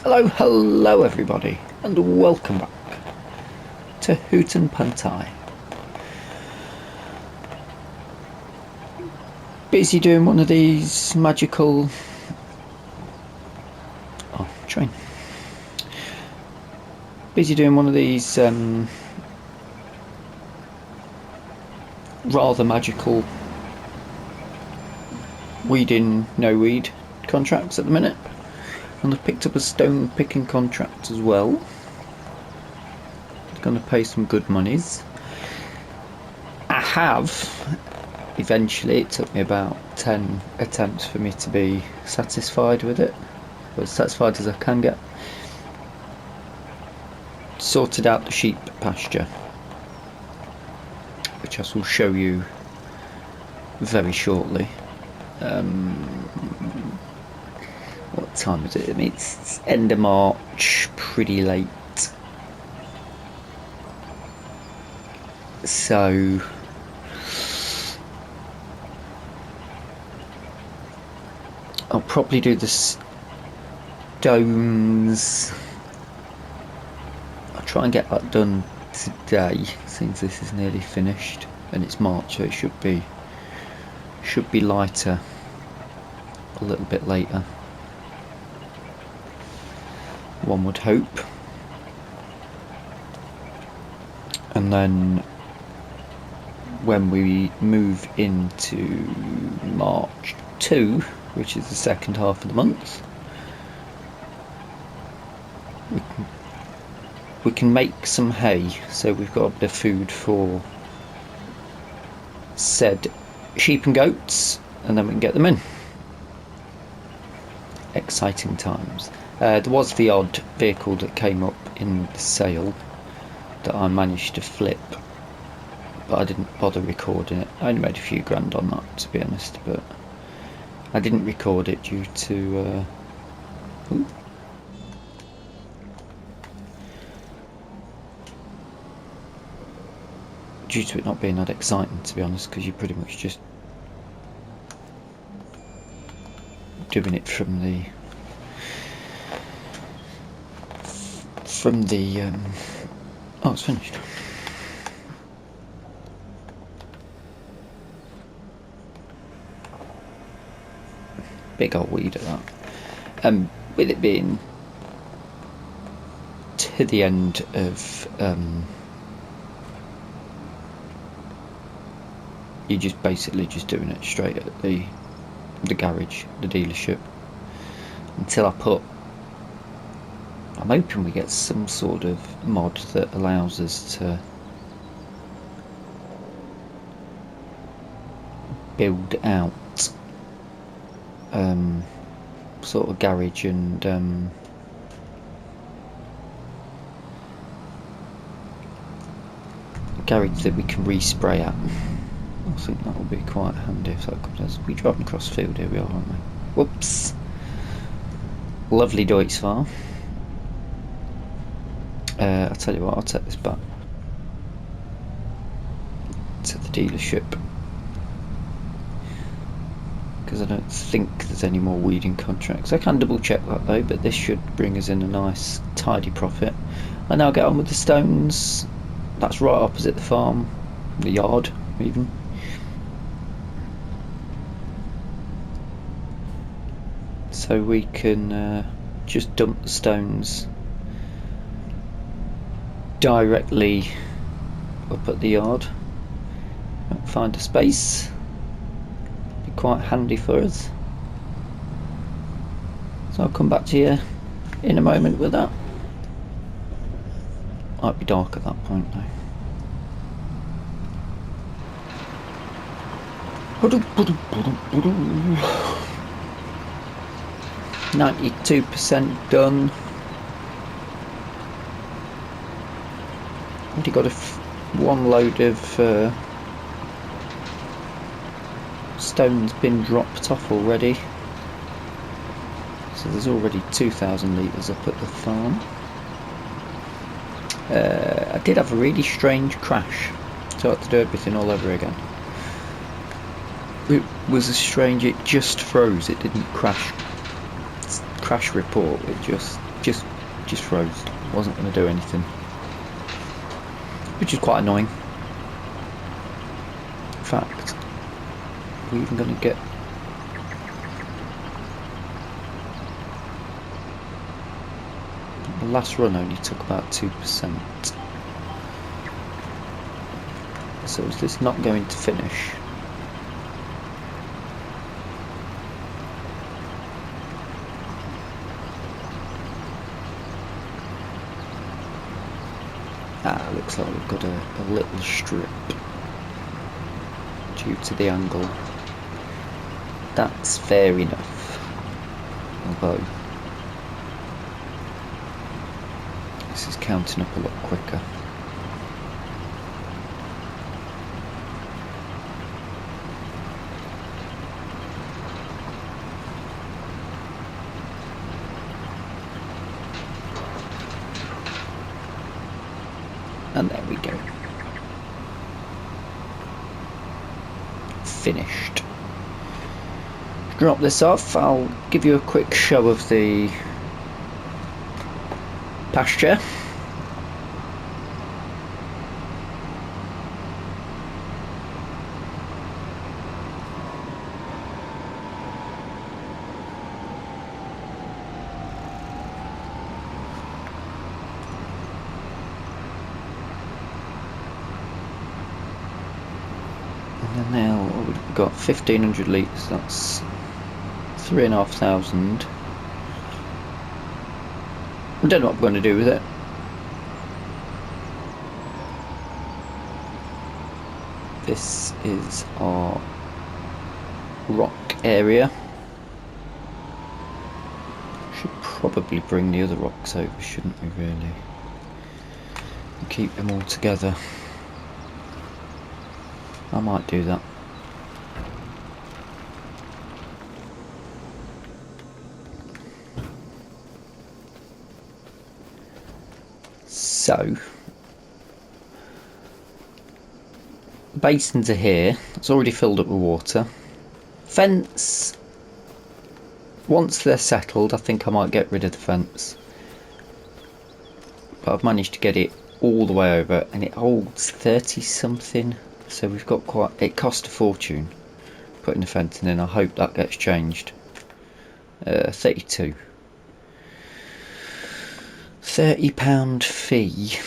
Hello everybody, and welcome back to Hutan Pantai. Busy doing one of these magical... Oh, train. Busy doing one of these rather magical weeding, no weed contracts at the minute. And I've picked up a stone picking contract as well. It's going to pay some good monies. I have, eventually, it took me about 10 attempts for me to be satisfied with it. But as satisfied as I can get. Sorted out the sheep pasture, which I shall show you very shortly. What time is it? I mean, it's end of March, pretty late. So I'll probably do the stones. I'll try and get that done today, since this is nearly finished, and it's March, so it should be lighter a little bit later, one would hope. And then when we move into March 2, which is the second half of the month, we can make some hay, so we've got a bit of food for said sheep and goats, and then we can get them in. Exciting times. There was the odd vehicle that came up in the sale that I managed to flip, but I didn't bother recording it. I only made a few grand on that, to be honest, but I didn't record it due to it not being that exciting, to be honest, because you're pretty much just doing it from the oh, it's finished. Big old weed at that. With it being to the end of you're just basically just doing it straight at the garage, the dealership, until I'm hoping we get some sort of mod that allows us to build out sort of garage and garage that we can respray at. I think that will be quite handy if that comes as we driving across the field. Here we are, aren't we? Whoops. Lovely Deutz farm. I'll tell you what, I'll take this back to the dealership, because I don't think there's any more weeding contracts. I can double check that though, but this should bring us in a nice tidy profit. I now get on with the stones. That's right opposite the farm, the yard even. So we can just dump the stones directly up at the yard. Find a space. Be quite handy for us. So I'll come back to you in a moment with that. Might be dark at that point though. 92% done. Already got one load of stones been dropped off already, so there's already 2,000 litres up at the farm. I did have a really strange crash, so I had to do everything all over again. It was a strange, it just froze, it didn't crash report, it just just froze. Wasn't going to do anything, which is quite annoying. In fact, we're even going to get the last run only took about 2%. So is this not going to finish? Looks like we've got a little strip due to the angle. That's fair enough. Although this is counting up a lot quicker. And there we go. Finished. Drop this off. I'll give you a quick show of the pasture. And now we've got 1,500 litres, that's 3,500. I don't know what I'm going to do with it. This is our rock area. Should probably bring the other rocks over, shouldn't we, really? And keep them all together. I might do that. So, basins are here. It's already filled up with water. Fence. Once they're settled, I think I might get rid of the fence. But I've managed to get it all the way over, and it holds 30 something. So we've got quite. It cost a fortune putting the fencing in. I hope that gets changed. 32. £30 fee.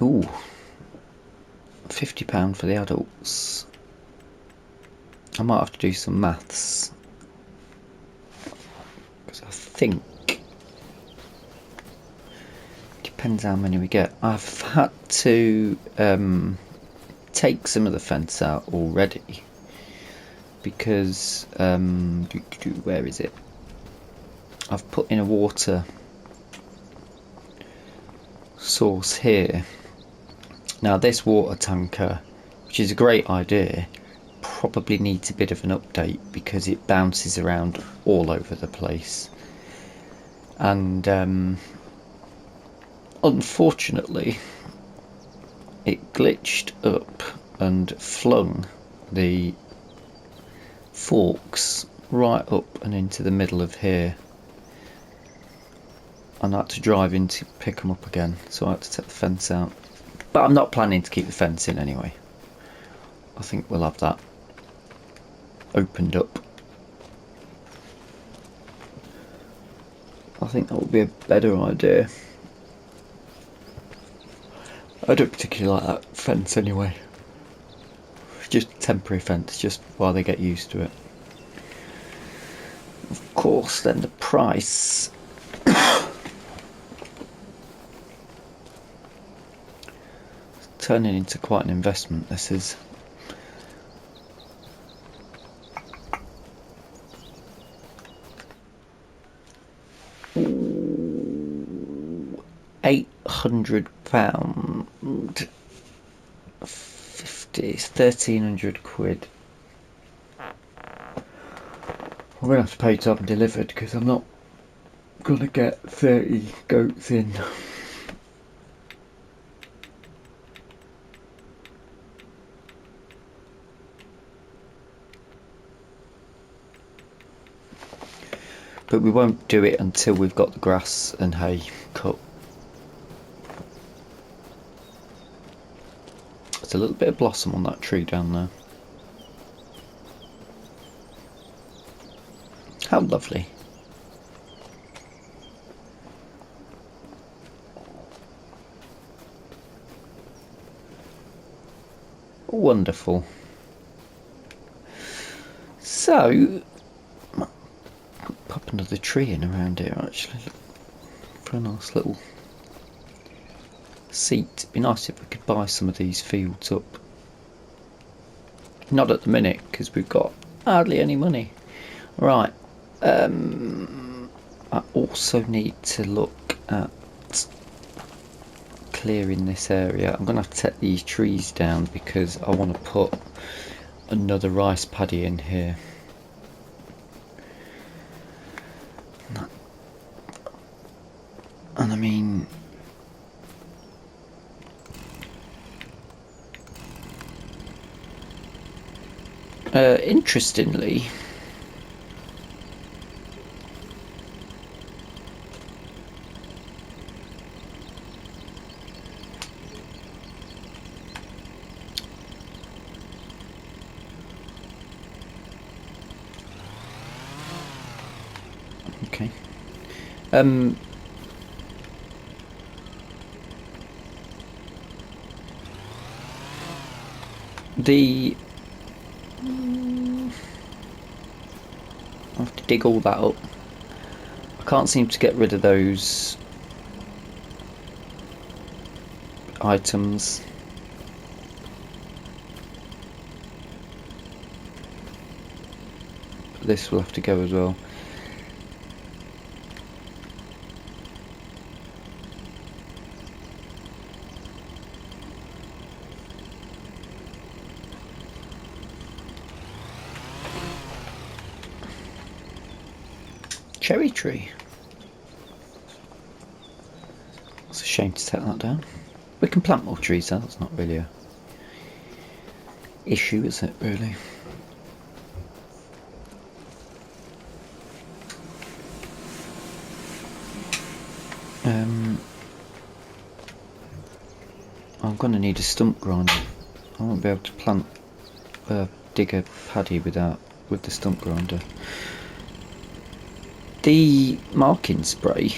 Ooh. £50 for the adults. I might have to do some maths, because I think depends how many we get. I've had to take some of the fence out already because where is it? I've put in a water source here. Now this water tanker, which is a great idea, probably needs a bit of an update because it bounces around all over the place, and unfortunately it glitched up and flung the forks right up and into the middle of here, and I had to drive in to pick them up again, so I had to take the fence out. But I'm not planning to keep the fence in anyway. I think we'll have that opened up. I think that would be a better idea. I don't particularly like that fence anyway. It's just a temporary fence, just while they get used to it. Of course, then the price. It's turning into quite an investment, this is. £800, 50, 1,300 quid. I'm gonna have to pay to have them delivered because I'm not gonna get 30 goats in. but we won't do it until we've got the grass and hay cut. There's a little bit of blossom on that tree down there. How lovely. Wonderful. So, pop another tree in around here actually, for a nice little seat. It'd be nice if we could buy some of these fields up. Not at the minute, because we've got hardly any money. Right, I also need to look at clearing this area. I'm going to have to take these trees down because I want to put another rice paddy in here. And I mean, interestingly, okay, I have to dig all that up. I can't seem to get rid of those items. But this will have to go as well. Cherry tree. It's a shame to take that down. We can plant more trees though, that's not really a issue, is it really? I'm going to need a stump grinder. I won't be able to plant, dig a paddy with the stump grinder. The marking spray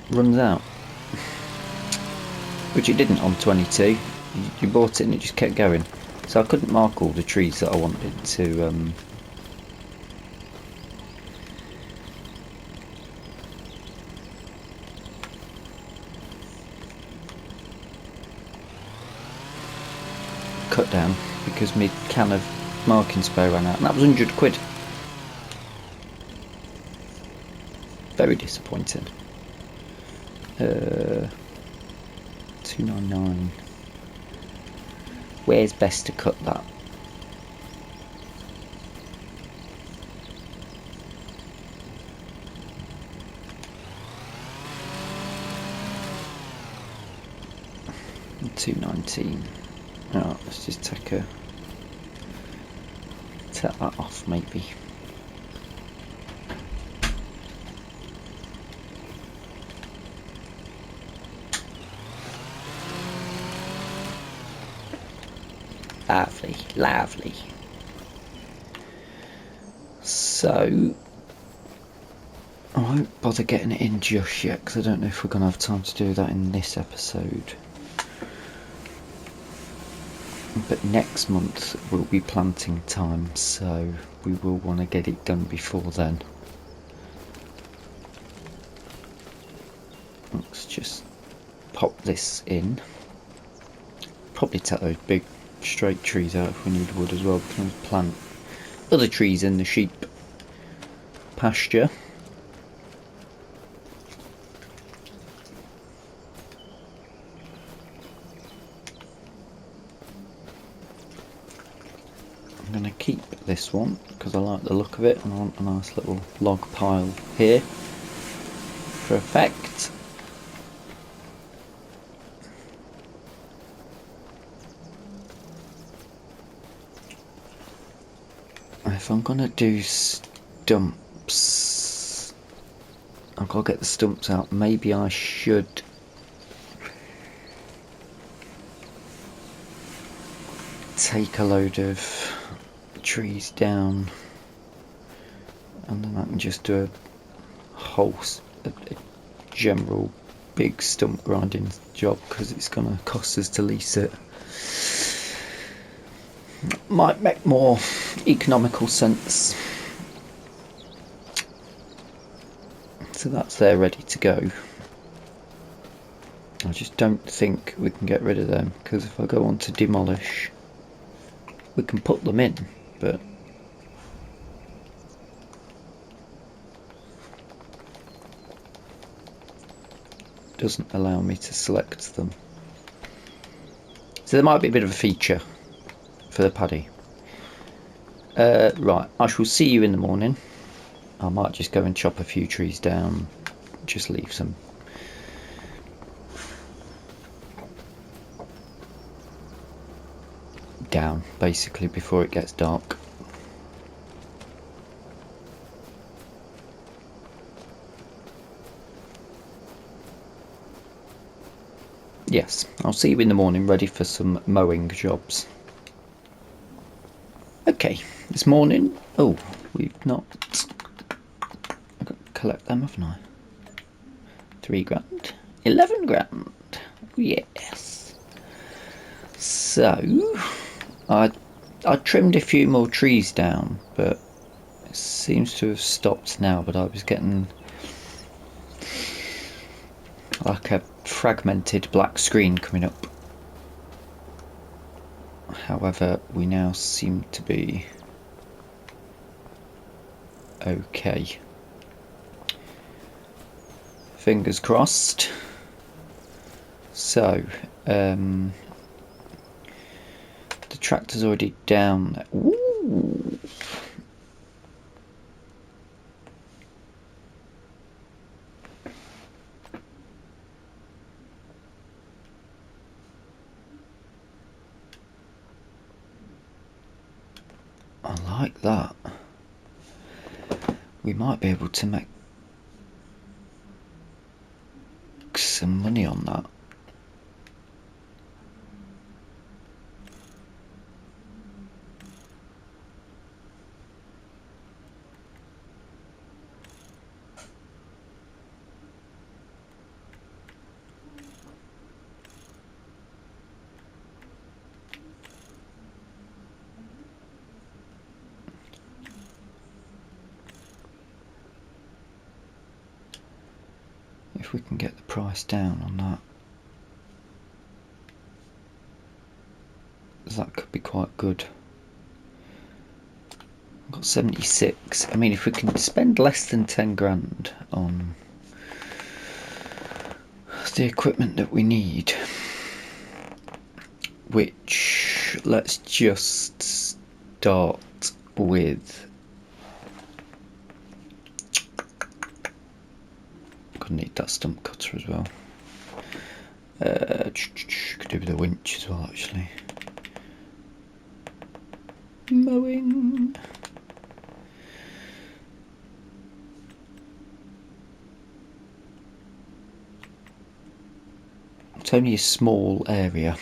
runs out, which it didn't on 22. You bought it and it just kept going, so I couldn't mark all the trees that I wanted to cut down because my can of marking spray ran out, and that was 100 quid. Very disappointing. 299. Where's best to cut that? $2.19. Right, let's just take that off maybe. Lovely, lovely. So I won't bother getting it in just yet because I don't know if we're going to have time to do that in this episode. But next month will be planting time, so we will want to get it done before then. Let's just pop this in. Probably take those big straight trees out if we need wood as well. We can plant other trees in the sheep pasture. I'm going to keep this one because I like the look of it, and I want a nice little log pile here for effect. if I'm gonna do stumps, I've got to get the stumps out. Maybe I should take a load of trees down, and then I can just do a general big stump grinding job, because it's gonna cost us to lease it. Might make more economical sense. So that's there ready to go. I just don't think we can get rid of them, because if I go on to demolish, we can put them in, but it doesn't allow me to select them. So there might be a bit of a feature for the paddy. Right, I shall see you in the morning. I might just go and chop a few trees down, just leave some down basically before it gets dark. Yes, I'll see you in the morning ready for some mowing jobs. Okay, this morning, oh, we've not, I've got to collect them, haven't I? 3 grand, 11 grand, yes. So, I trimmed a few more trees down, but it seems to have stopped now, but I was getting like a fragmented black screen coming up. However, we now seem to be okay. Fingers crossed. So, the tractor's already down there. Ooh. I like that. We might be able to make some money on that. If we can get the price down on that could be quite good. I've got 76. I mean, if we can spend less than 10 grand on the equipment that we need, which, let's just start with, gonna need that stump cutter as well. Could do with the winch as well, actually. Mowing. It's only a small area.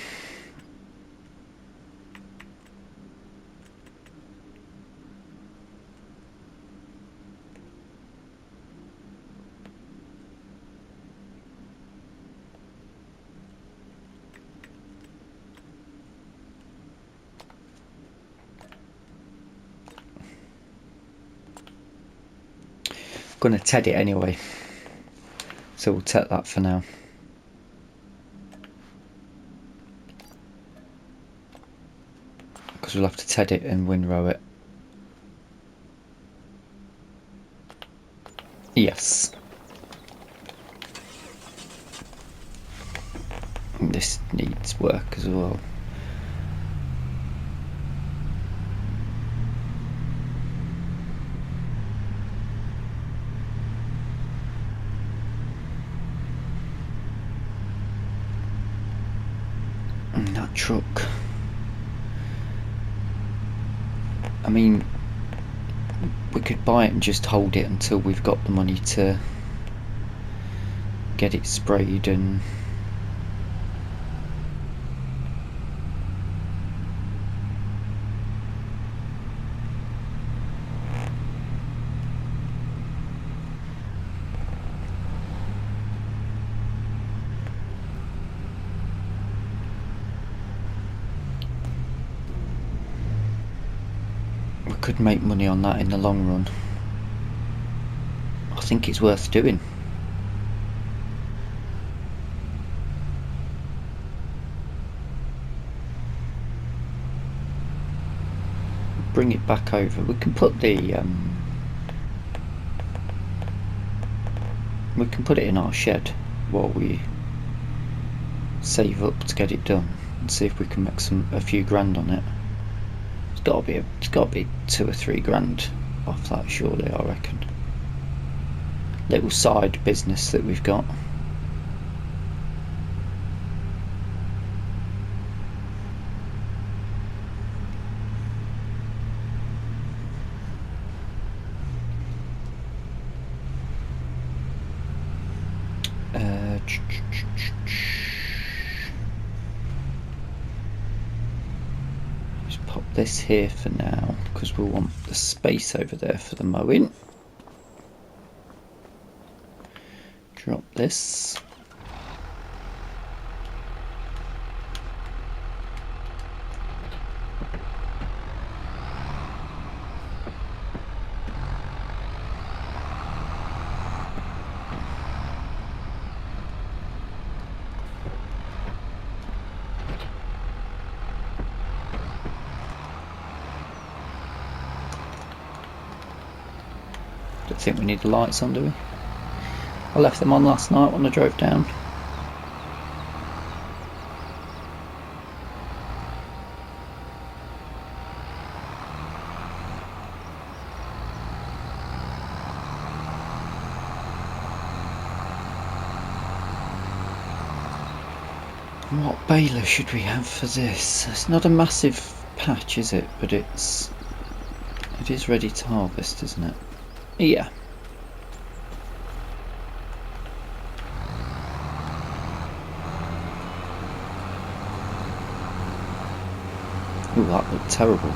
Going to TED it anyway, so we'll take that for now. Because we'll have to TED it and windrow it. Yes. And this needs work as well. That truck, I mean, we could buy it and just hold it until we've got the money to get it sprayed and we could make money on that in the long run. I think it's worth doing. Bring it back over. We can put the we can put it in our shed while we save up to get it done and see if we can make a few grand on it. It's got to be 2 or 3 grand off that, surely, I reckon. Little side business that we've got. Just pop this here for now because we'll want the space over there for the mowing. Drop this. Don't think we need the lights on, do we? I left them on last night when I drove down. What baler should we have for this? It's not a massive patch, is it? But it is ready to harvest, isn't it? Yeah. Ooh, that looked terrible.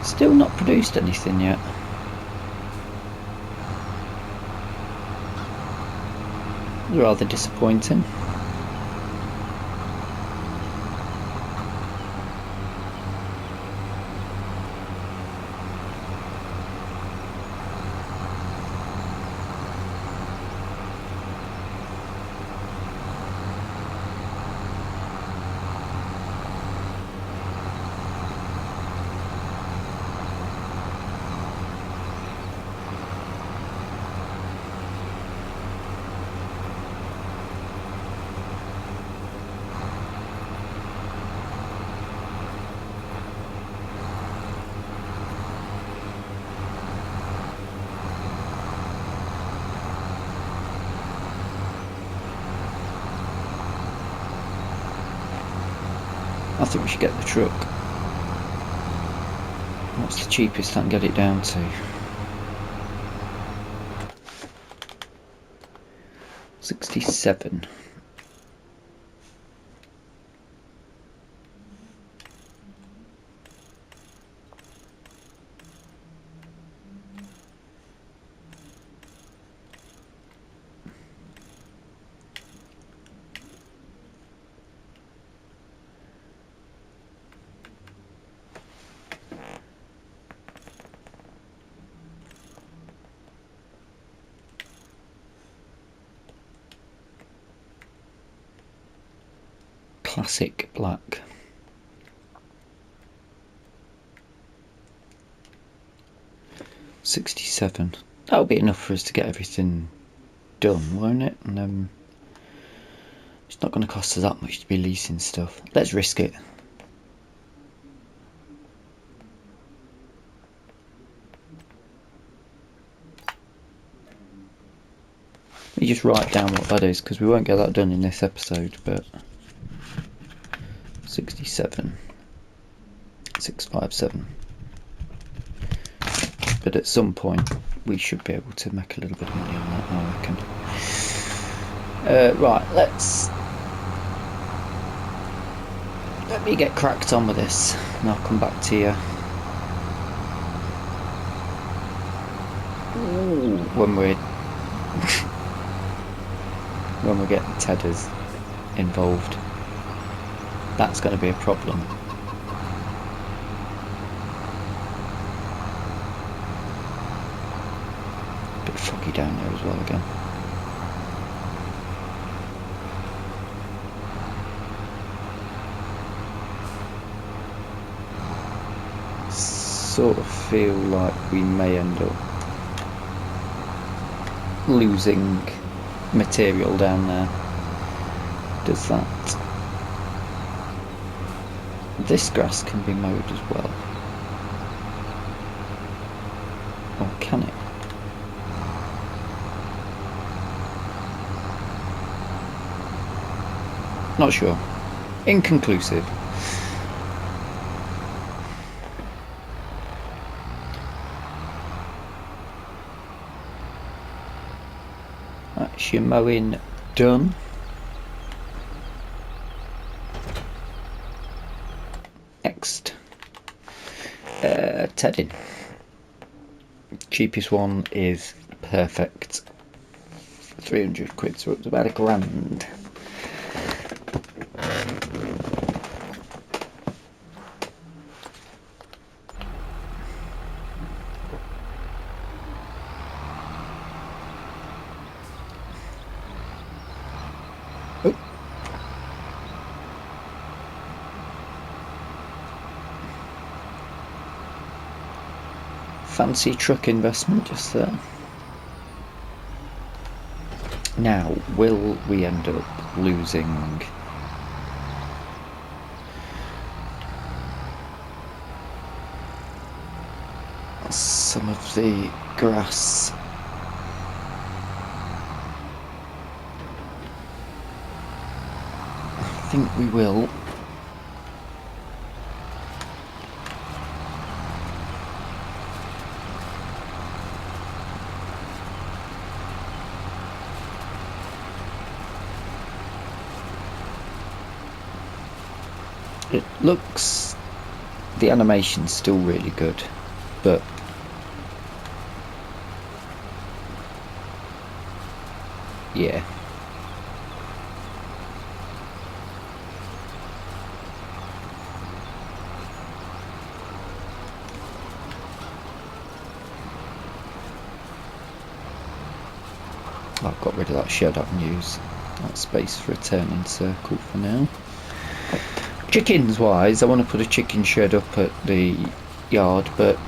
Still not produced anything yet. Rather disappointing. I think we should get the truck. What's the cheapest I can get it down to? 67. Classic black. $67. That'll be enough for us to get everything done, won't it? And it's not going to cost us that much to be leasing stuff. Let's risk it. me just write down what that is, because we won't get that done in this episode, but 67 657. But at some point we should be able to make a little bit of money on that, I reckon. Right, let me get cracked on with this and I'll come back to you when we're getting tedders involved. That's going to be a problem. Bit foggy down there as well again. Sort of feel like we may end up losing material down there. Does that? This grass can be mowed as well. Or can it? Not sure. Inconclusive. That's your mowing done. Next, tedding. Cheapest one is perfect. 300 quid, so it's about £1,000. Fancy truck investment just there. Now, will we end up losing some of the grass? I think we will. It looks, the animation's still really good, but yeah. I've got rid of that shed I can use that space for a turning circle for now. Chickens wise, I want to put a chicken shed up at the yard, but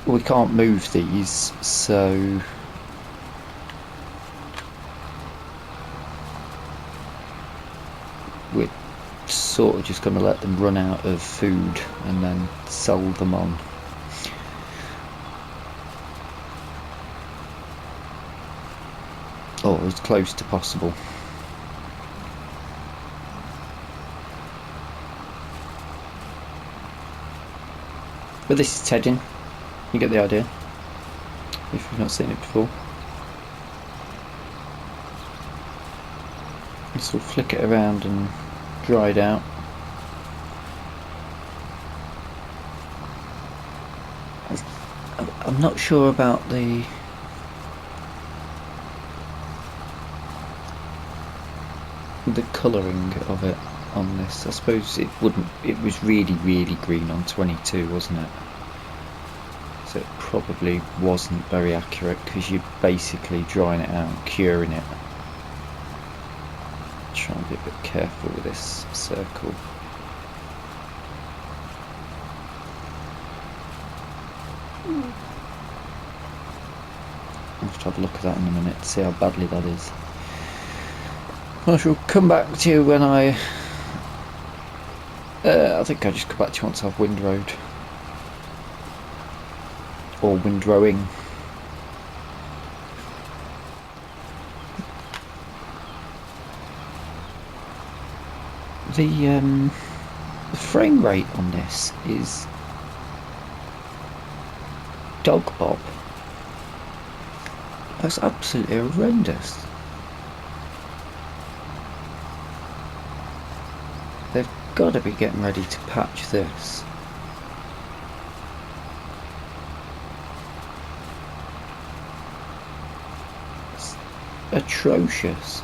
we can't move these, so we're sort of just going to let them run out of food and then sell them on. Or as close to possible. But this is tedding, you get the idea, if you've not seen it before. Just sort of flick it around and dry it out. I'm not sure about the colouring of it on this. I suppose it wouldn't, it was really green on 22, wasn't it? So it probably wasn't very accurate because you're basically drying it out and curing it. Try and be a bit careful with this circle. I'll have to have a look at that in a minute, see how badly that is. I shall come back to you when I think I'll just come back to you once I've windrowed. Or windrowing. the frame rate on this is dog bob. That's absolutely horrendous. They've got to be getting ready to patch this. It's atrocious.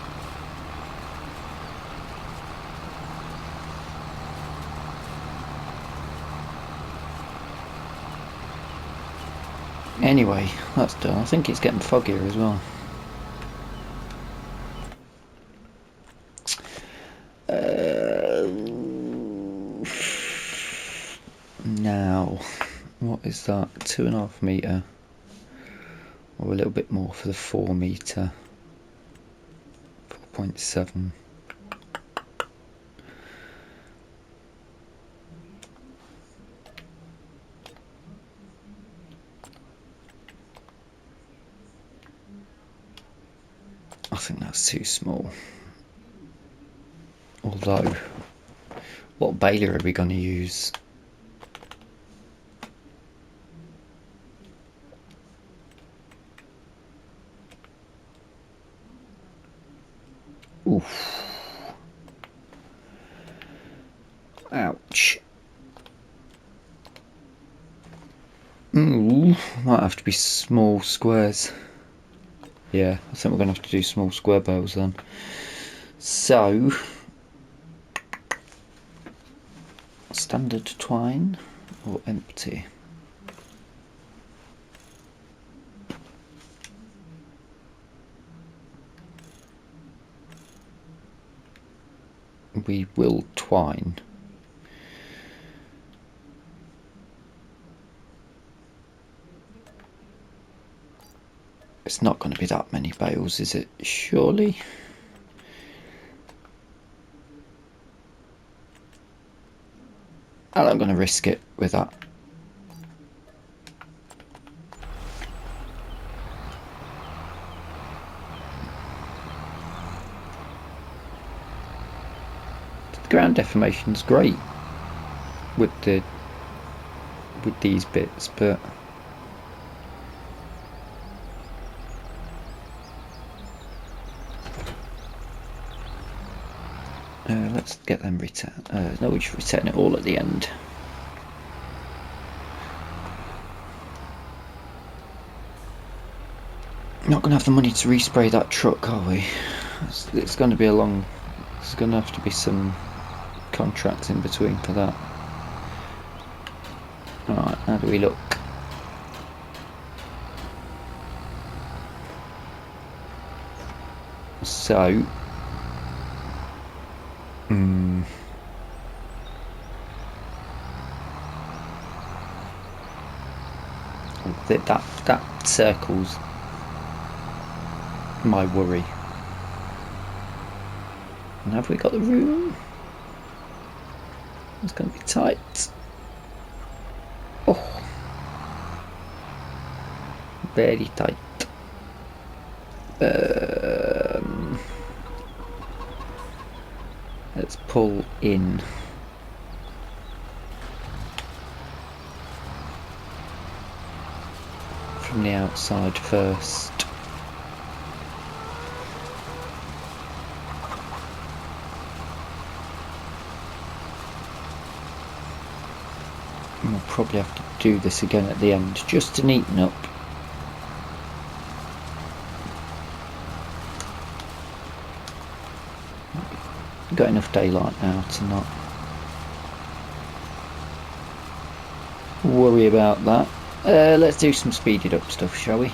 Anyway, that's done. I think it's getting foggier as well. Now, what is that? 2.5 metre, or a little bit more for the 4 metre. 4.7. I think that's too small. Although, what baler are we going to use? Oof. Ouch. Ooh, might have to be small squares. Yeah, I think we're going to have to do small square bales then. So, standard twine or empty? We will twine. It's not going to be that many bales, is it? Surely? I'm not going to risk it with that. The ground deformation's great with these bits, but let's get them returned. No, we should return it all at the end. Not going to have the money to respray that truck, are we? It's going to be a long. There's going to have to be some contracts in between for that. Right, how do we look? So, that circles my worry. And have we got the room? It's going to be tight. Oh, very tight. Let's pull in. From the outside first. And we'll probably have to do this again at the end, just to neaten up. Got enough daylight now to not worry about that. Let's do some speeded up stuff, shall we?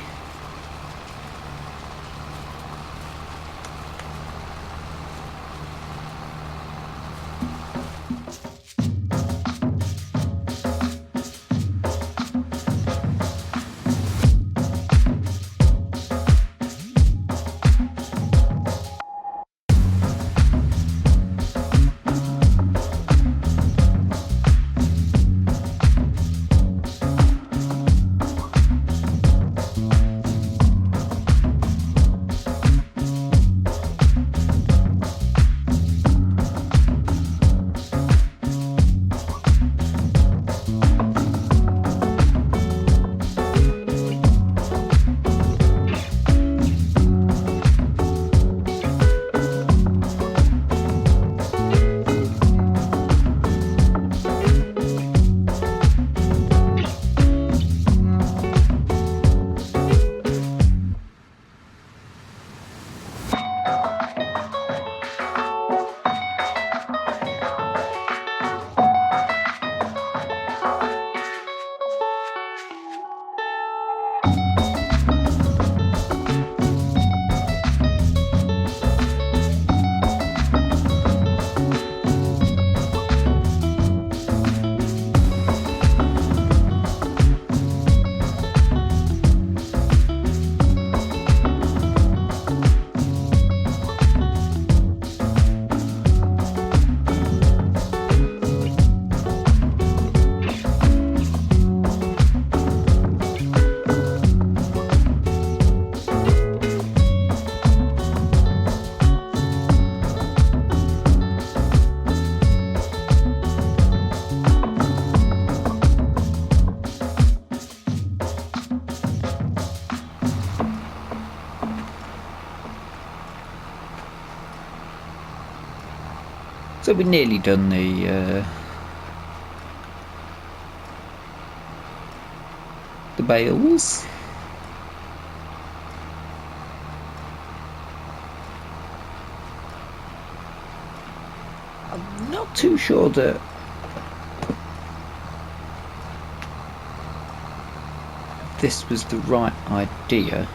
So we're nearly done the bales. I'm not too sure that this was the right idea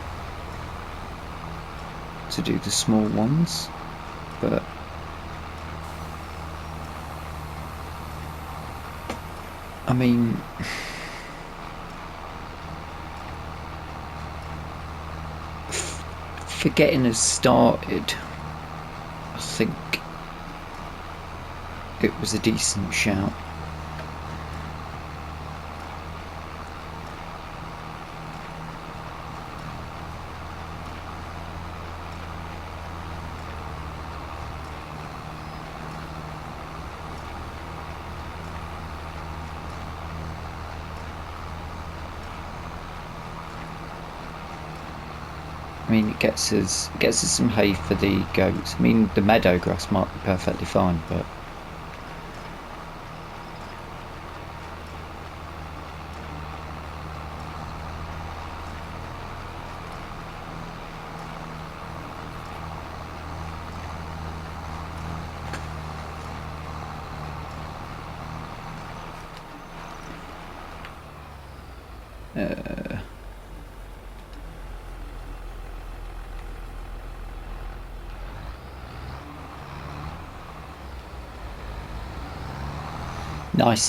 to do the small ones, but I mean, for getting us started, I think it was a decent shout. I mean, it gets us some hay for the goats. I mean, the meadow grass might be perfectly fine, but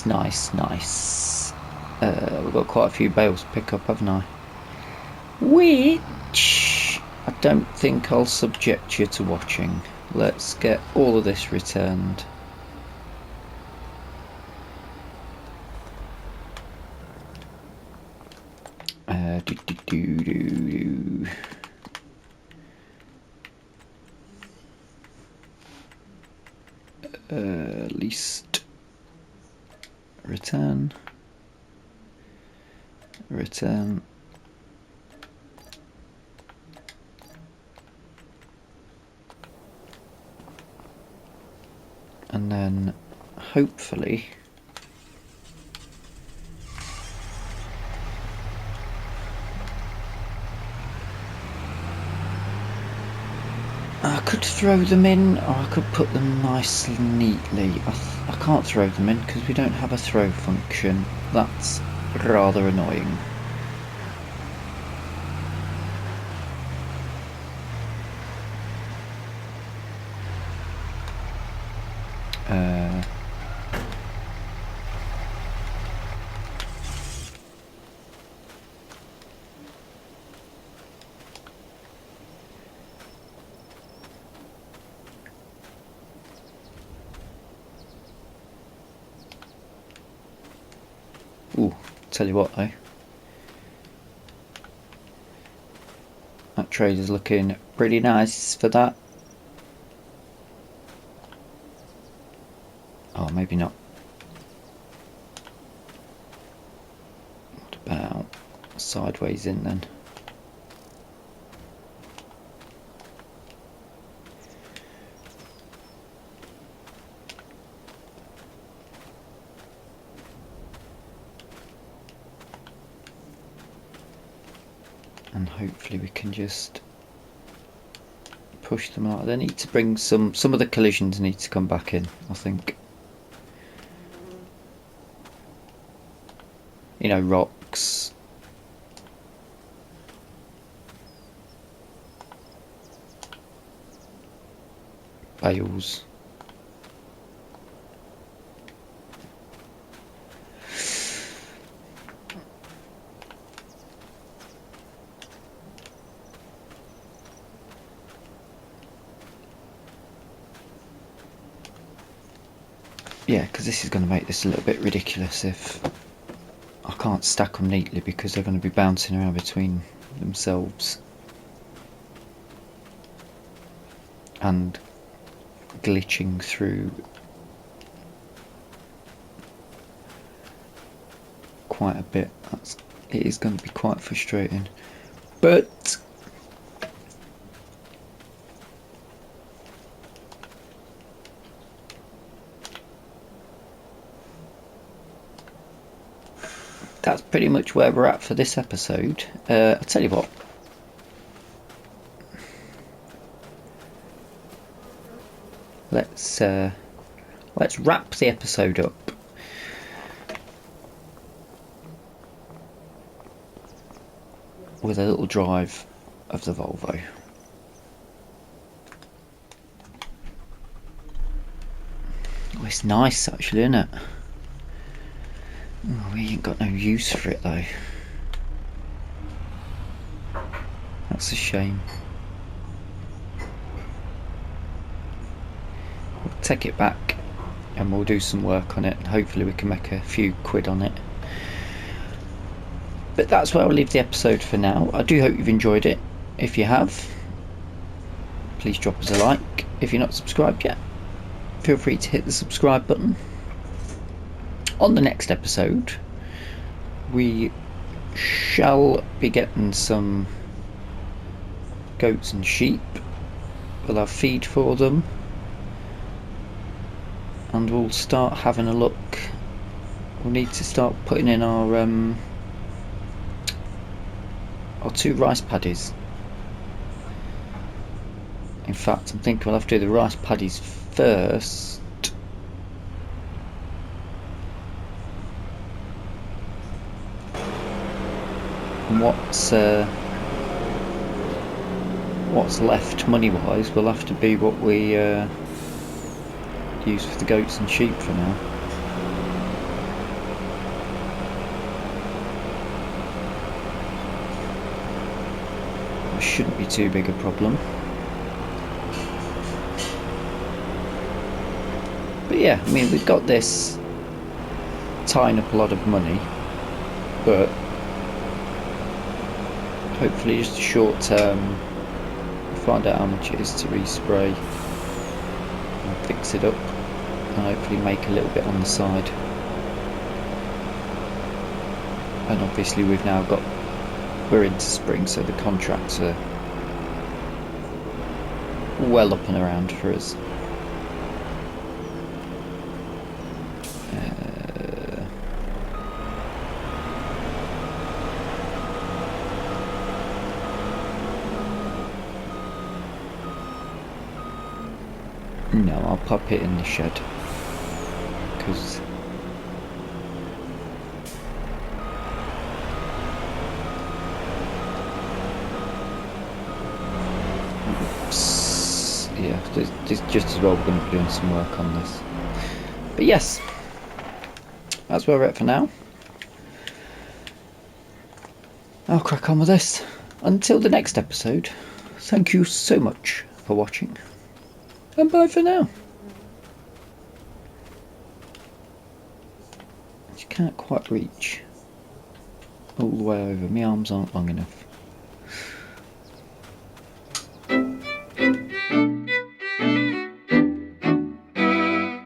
nice. We've got quite a few bales to pick up, haven't I? Which I don't think I'll subject you to watching. Let's get all of this returned. Least return, and then hopefully I could throw them in, or I could put them nice and neatly. I can't throw them in because we don't have a throw function. That's rather annoying. Ooh, tell you what though, that trade is looking pretty nice for that. Oh, maybe not. What about sideways in then? And hopefully we can just push them out. They need to bring some of the collisions need to come back in, I think. You know, rocks, bales. Yeah, because this is going to make this a little bit ridiculous if I can't stack them neatly, because they're going to be bouncing around between themselves and glitching through quite a bit. It is going to be quite frustrating, but pretty much where we're at for this episode. I'll tell you what. Let's wrap the episode up with a little drive of the Volvo. Oh, it's nice actually, isn't it? Oh, we ain't got no use for it though. That's a shame. We'll take it back and we'll do some work on it. Hopefully we can make a few quid on it. But that's where I'll leave the episode for now. I do hope you've enjoyed it. If you have, please drop us a like. If you're not subscribed yet, feel free to hit the subscribe button. On the next episode, we shall be getting some goats and sheep. We'll have feed for them, and we'll start having a look. We'll need to start putting in our 2 rice paddies. In fact, I'm thinking we'll have to do the rice paddies first. And what's left money-wise will have to be what we use for the goats and sheep for now. It shouldn't be too big a problem. But yeah, I mean, we've got this tying up a lot of money, but hopefully just a short term, we'll find out how much it is to respray and fix it up, and hopefully make a little bit on the side. And obviously we're into spring, so the contracts are well up and around for us. No, I'll pop it in the shed, because yeah, just as well we're going to be doing some work on this. But yes, that's where we're at for now. I'll crack on with this. Until the next episode, thank you so much for watching. And bye for now. You can't quite reach all the way over. My arms aren't long enough.